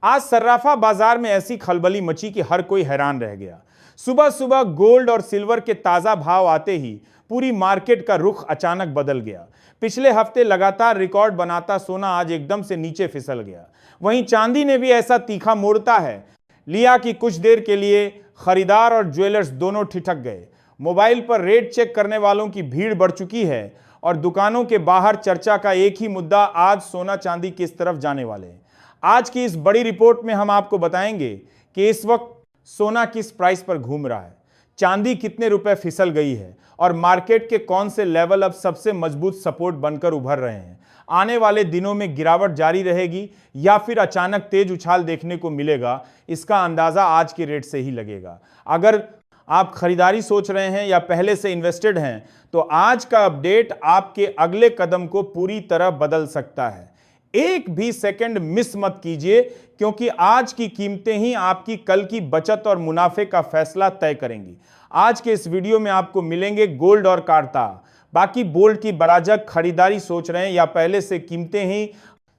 आज सर्राफा बाजार में ऐसी खलबली मची कि हर कोई हैरान रह गया। सुबह सुबह गोल्ड और सिल्वर के ताजा भाव आते ही पूरी मार्केट का रुख अचानक बदल गया। पिछले हफ्ते लगातार रिकॉर्ड बनाता सोना आज एकदम से नीचे फिसल गया। वहीं चांदी ने भी ऐसा तीखा मोड़ता है लिया कि कुछ देर के लिए खरीदार और ज्वेलर्स दोनों ठिठक गए। मोबाइल पर रेट चेक करने वालों की भीड़ बढ़ चुकी है और दुकानों के बाहर चर्चा का एक ही मुद्दा, आज सोना चांदी किस तरफ जाने वाले हैं। आज की इस बड़ी रिपोर्ट में हम आपको बताएंगे कि इस वक्त सोना किस प्राइस पर घूम रहा है, चांदी कितने रुपए फिसल गई है और मार्केट के कौन से लेवल अब सबसे मजबूत सपोर्ट बनकर उभर रहे हैं। आने वाले दिनों में गिरावट जारी रहेगी या फिर अचानक तेज उछाल देखने को मिलेगा, इसका अंदाजा आज के रेट से ही लगेगा। अगर आप खरीदारी सोच रहे हैं या पहले से इन्वेस्टेड हैं तो आज का अपडेट आपके अगले कदम को पूरी तरह बदल सकता है। एक भी सेकंड मिस मत कीजिए, क्योंकि आज की कीमतें ही आपकी कल की बचत और मुनाफे का फैसला तय करेंगी। आज के इस वीडियो में आपको मिलेंगे गोल्ड और कार्ता। बाकी बोल्ड की बराजक खरीदारी सोच रहे हैं या पहले से कीमतें ही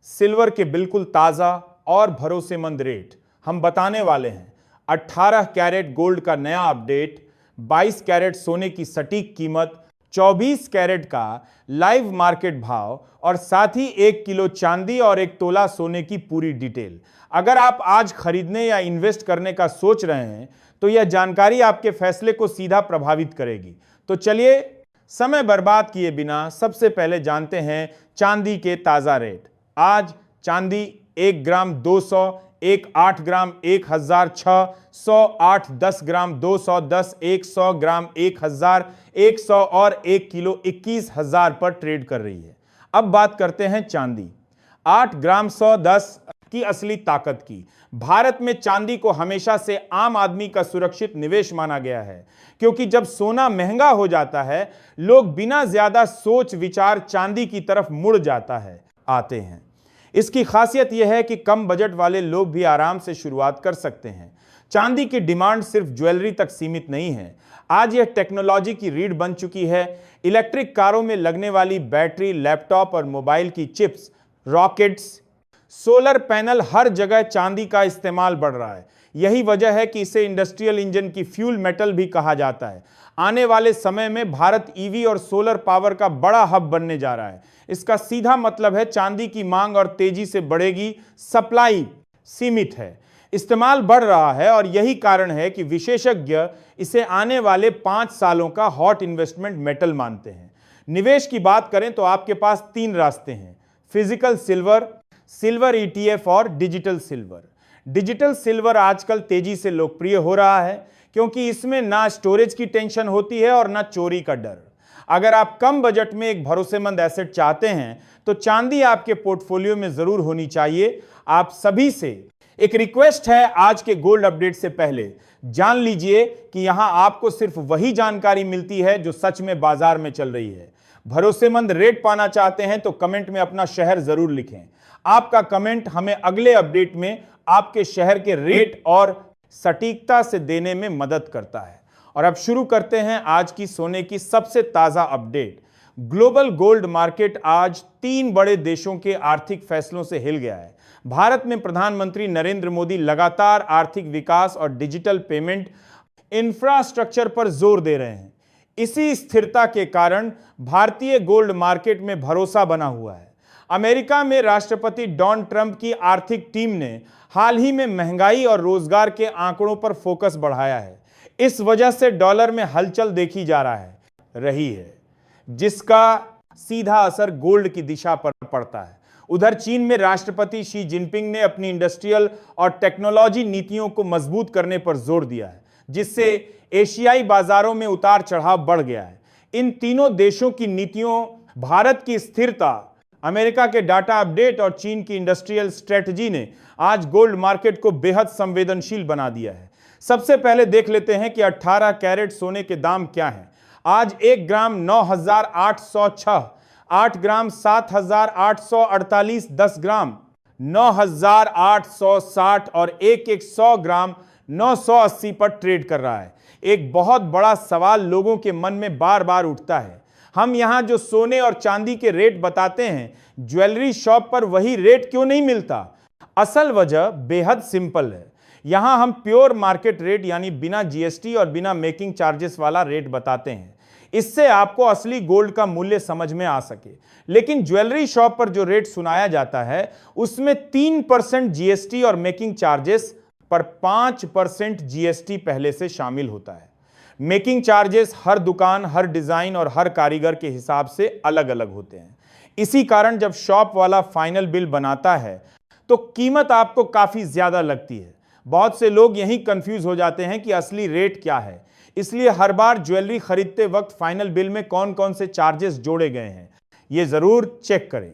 सिल्वर के बिल्कुल ताजा और भरोसेमंद रेट हम बताने वाले हैं। 18 कैरेट गोल्ड का नया अपडेट, 22 कैरेट सोने की सटीक कीमत, 24 कैरेट का लाइव मार्केट भाव और साथ ही 1 किलो चांदी और 1 तोला सोने की पूरी डिटेल। अगर आप आज खरीदने या इन्वेस्ट करने का सोच रहे हैं तो यह जानकारी आपके फैसले को सीधा प्रभावित करेगी। तो चलिए समय बर्बाद किए बिना सबसे पहले जानते हैं चांदी के ताजा रेट। आज चांदी 1 ग्राम 200, 8 ग्राम 1006, 108, 10 ग्राम 210, 100 ग्राम 1000, 100 और 1 किलो 21,000 पर ट्रेड कर रही है। अब बात करते हैं चांदी 8 ग्राम 110 की असली ताकत की। भारत में चांदी को हमेशा से आम आदमी का सुरक्षित निवेश माना गया है, क्योंकि जब सोना महंगा हो जाता है लोग बिना ज्यादा सोच विचार चांदी की तरफ मुड़ आते हैं। इसकी खासियत यह है कि कम बजट वाले लोग भी आराम से शुरुआत कर सकते हैं। चांदी की डिमांड सिर्फ ज्वेलरी तक सीमित नहीं है, आज यह टेक्नोलॉजी की रीढ़ बन चुकी है। इलेक्ट्रिक कारों में लगने वाली बैटरी, लैपटॉप और मोबाइल की चिप्स, रॉकेट्स, सोलर पैनल, हर जगह चांदी का इस्तेमाल बढ़ रहा है। यही वजह है कि इसे इंडस्ट्रियल इंजन की फ्यूल मेटल भी कहा जाता है। आने वाले समय में भारत ईवी और सोलर पावर का बड़ा हब बनने जा रहा है। इसका सीधा मतलब है चांदी की मांग और तेजी से बढ़ेगी, सप्लाई सीमित है, इस्तेमाल बढ़ रहा है और यही कारण है कि विशेषज्ञ इसे आने वाले 5 सालों का हॉट इन्वेस्टमेंट मेटल मानते हैं। निवेश की बात करें तो आपके पास 3 रास्ते हैं: फिजिकल सिल्वर, सिल्वर ETF और डिजिटल सिल्वर। डिजिटल सिल्वर आजकल तेजी से लोकप्रिय हो रहा है क्योंकि इसमें ना स्टोरेज की टेंशन होती है और ना चोरी का डर। अगर आप कम बजट में एक भरोसेमंद एसेट चाहते हैं तो चांदी आपके पोर्टफोलियो में जरूर होनी चाहिए। आप सभी से एक रिक्वेस्ट है, आज के गोल्ड अपडेट से पहले जान लीजिए कि यहां आपको सिर्फ वही जानकारी मिलती है जो सच में बाजार में चल रही है। भरोसेमंद रेट पाना चाहते हैं तो कमेंट में अपना शहर जरूर लिखें। आपका कमेंट हमें अगले अपडेट में आपके शहर के रेट और सटीकता से देने में मदद करता है। और अब शुरू करते हैं आज की सोने की सबसे ताजा अपडेट। ग्लोबल गोल्ड मार्केट आज 3 बड़े देशों के आर्थिक फैसलों से हिल गया है। भारत में प्रधानमंत्री नरेंद्र मोदी लगातार आर्थिक विकास और डिजिटल पेमेंट इंफ्रास्ट्रक्चर पर जोर दे रहे हैं। इसी स्थिरता के कारण भारतीय गोल्ड मार्केट में भरोसा बना हुआ है। अमेरिका में राष्ट्रपति डोनाल्ड ट्रंप की आर्थिक टीम ने हाल ही में महंगाई और रोजगार के आंकड़ों पर फोकस बढ़ाया है। इस वजह से डॉलर में हलचल देखी जा रही है, जिसका सीधा असर गोल्ड की दिशा पर पड़ता है। उधर चीन में राष्ट्रपति शी जिनपिंग ने अपनी इंडस्ट्रियल और टेक्नोलॉजी नीतियों को मजबूत करने पर जोर दिया है, जिससे एशियाई बाजारों में उतार चढ़ाव बढ़ गया है। इन तीनों देशों की नीतियों, भारत की स्थिरता, अमेरिका के डाटा अपडेट और चीन की इंडस्ट्रियल स्ट्रेटजी ने आज गोल्ड मार्केट को बेहद संवेदनशील बना दिया है। सबसे पहले देख लेते हैं कि 18 कैरेट सोने के दाम क्या हैं। आज 1 ग्राम 9,806, 8 ग्राम 7,848, 10 ग्राम 9,860 और 100 ग्राम 980 पर ट्रेड कर रहा है। एक बहुत बड़ा सवाल लोगों के मन में बार बार उठता है, हम यहां जो सोने और चांदी के रेट बताते हैं, ज्वेलरी शॉप पर वही रेट क्यों नहीं मिलता? असल वजह बेहद सिंपल है। यहां हम प्योर मार्केट रेट यानी बिना जीएसटी और बिना मेकिंग चार्जेस वाला रेट बताते हैं, इससे आपको असली गोल्ड का मूल्य समझ में आ सके। लेकिन ज्वेलरी शॉप पर जो रेट सुनाया जाता है उसमें 3% जीएसटी और मेकिंग चार्जेस पर 5% जीएसटी पहले से शामिल होता है। मेकिंग चार्जेस हर दुकान, हर डिजाइन और हर कारीगर के हिसाब से अलग अलग होते हैं। इसी कारण जब शॉप वाला फाइनल बिल बनाता है तो कीमत आपको काफी ज्यादा लगती है। बहुत से लोग यही कंफ्यूज हो जाते हैं कि असली रेट क्या है, इसलिए हर बार ज्वेलरी खरीदते वक्त फाइनल बिल में कौन कौन से चार्जेस जोड़े गए हैं ये जरूर चेक करें।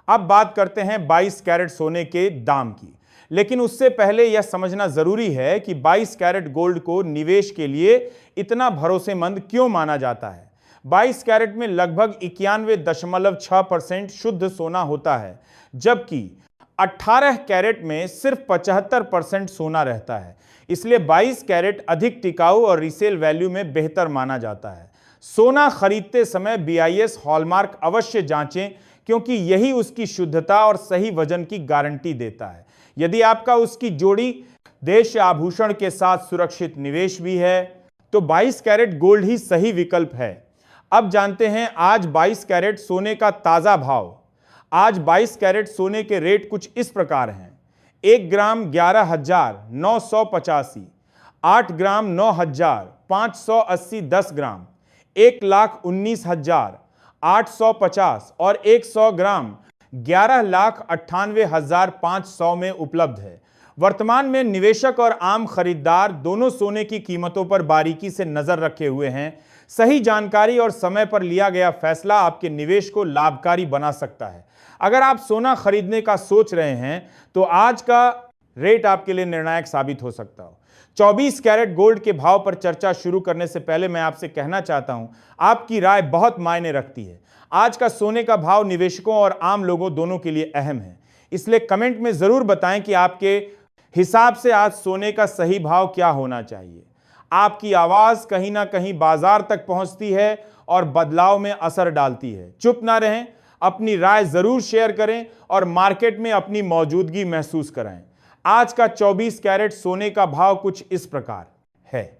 अब बात करते हैं 22 कैरेट सोने के दाम की, लेकिन उससे पहले यह समझना जरूरी है कि 22 कैरेट गोल्ड को निवेश के लिए इतना भरोसेमंद क्यों माना जाता है। 22 कैरेट में लगभग 91.6% शुद्ध सोना होता है, जबकि 18 कैरेट में सिर्फ 75% सोना रहता है। इसलिए 22 कैरेट अधिक टिकाऊ और रीसेल वैल्यू में बेहतर माना जाता है। सोना खरीदते समय बीआईएस हॉलमार्क अवश्य जांचें, क्योंकि यही उसकी शुद्धता और सही वजन की गारंटी देता है। यदि आपका उसकी जोड़ी देश या आभूषण के साथ सुरक्षित निवेश भी है तो 22 कैरेट गोल्ड ही सही विकल्प है। अब जानते हैं आज 22 कैरेट सोने का ताजा भाव। आज 22 कैरेट सोने के रेट कुछ इस प्रकार हैं। 1 ग्राम 11,985, 8 ग्राम 9,580 10 ग्राम, 1,19,850 और 100 ग्राम 11,98,500 में उपलब्ध है। वर्तमान में निवेशक और आम खरीदार दोनों सोने की कीमतों पर बारीकी से नजर रखे हुए हैं। सही जानकारी और समय पर लिया गया फैसला आपके निवेश को लाभकारी बना सकता है। अगर आप सोना खरीदने का सोच रहे हैं तो आज का रेट आपके लिए निर्णायक साबित हो सकता हो। 24 कैरेट गोल्ड के भाव पर चर्चा शुरू करने से पहले मैं आपसे कहना चाहता हूं, आपकी राय बहुत मायने रखती है। आज का सोने का भाव निवेशकों और आम लोगों दोनों के लिए अहम है, इसलिए कमेंट में जरूर बताएं कि आपके हिसाब से आज सोने का सही भाव क्या होना चाहिए। आपकी आवाज कहीं ना कहीं बाजार तक पहुंचती है और बदलाव में असर डालती है। चुप ना रहें, अपनी राय जरूर शेयर करें और मार्केट में अपनी मौजूदगी महसूस कराएं। आज का 24 कैरेट सोने का भाव कुछ इस प्रकार है।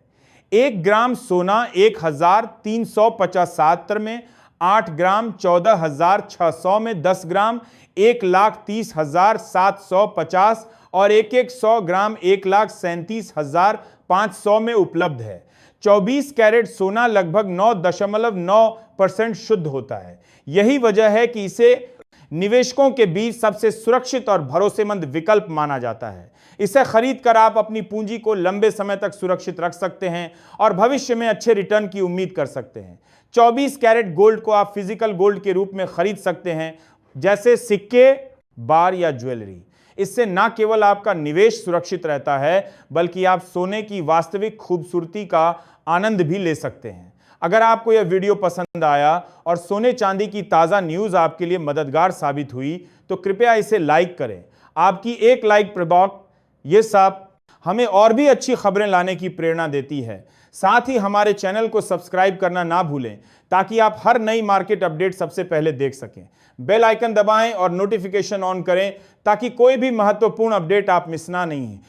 1 ग्राम सोना 1,375 में, 8 ग्राम 14,600 में, 10 ग्राम 1,30,750 और 100 ग्राम 1,37,500 में उपलब्ध है। 24 कैरेट सोना लगभग 9.9% शुद्ध होता है। यही वजह है कि इसे निवेशकों के बीच सबसे सुरक्षित और भरोसेमंद विकल्प माना जाता है। इसे खरीदकर आप अपनी पूंजी को लंबे समय तक सुरक्षित रख सकते हैं और भविष्य में अच्छे रिटर्न की उम्मीद कर सकते हैं। 24 कैरेट गोल्ड को आप फिजिकल गोल्ड के रूप में खरीद सकते हैं, जैसे सिक्के, बार या ज्वेलरी। इससे न केवल आपका निवेश सुरक्षित रहता है, बल्कि आप सोने की वास्तविक खूबसूरती का आनंद भी ले सकते हैं। अगर आपको यह वीडियो पसंद आया और सोने चांदी की ताज़ा न्यूज़ आपके लिए मददगार साबित हुई तो कृपया इसे लाइक करें। आपकी एक लाइक प्रभाव ये सब हमें और भी अच्छी खबरें लाने की प्रेरणा देती है। साथ ही हमारे चैनल को सब्सक्राइब करना ना भूलें ताकि आप हर नई मार्केट अपडेट सबसे पहले देख सकें। बेल आइकन दबाएं और नोटिफिकेशन ऑन करें ताकि कोई भी महत्वपूर्ण अपडेट आप मिस ना नहीं